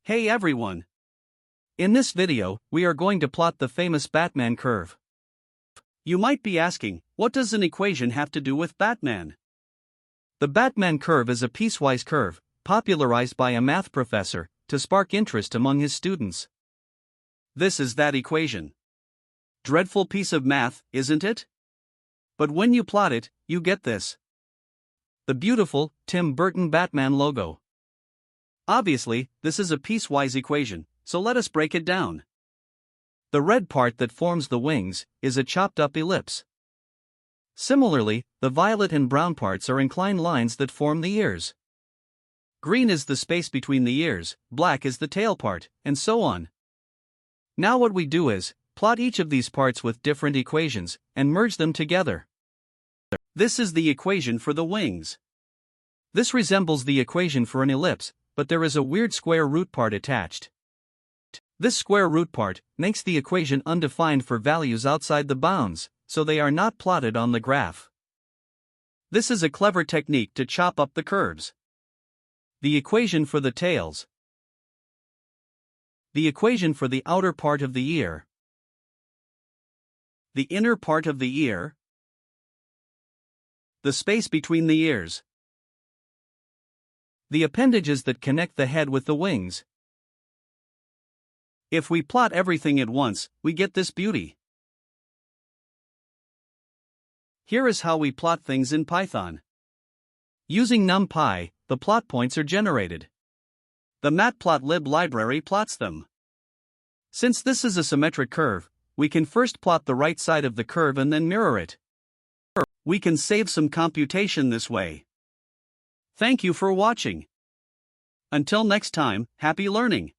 Hey everyone! In this video, we are going to plot the famous Batman curve. You might be asking, what does an equation have to do with Batman? The Batman curve is a piecewise curve, popularized by a math professor, to spark interest among his students. This is that equation. Dreadful piece of math, isn't it? But when you plot it, you get this. The beautiful, Tim Burton Batman logo. Obviously, this is a piecewise equation, so let us break it down. The red part that forms the wings is a chopped-up ellipse. Similarly, the violet and brown parts are inclined lines that form the ears. Green is the space between the ears, black is the tail part, and so on. Now what we do is, plot each of these parts with different equations, and merge them together. This is the equation for the wings. This resembles the equation for an ellipse, but there is a weird square root part attached. This square root part makes the equation undefined for values outside the bounds, so they are not plotted on the graph. This is a clever technique to chop up the curves. The equation for the tails. The equation for the outer part of the ear. The inner part of the ear. The space between the ears. The appendages that connect the head with the wings. If we plot everything at once, we get this beauty. Here is how we plot things in Python. Using NumPy, the plot points are generated. The Matplotlib library plots them. Since this is a symmetric curve, we can first plot the right side of the curve and then mirror it. We can save some computation this way. Thank you for watching. Until next time, happy learning!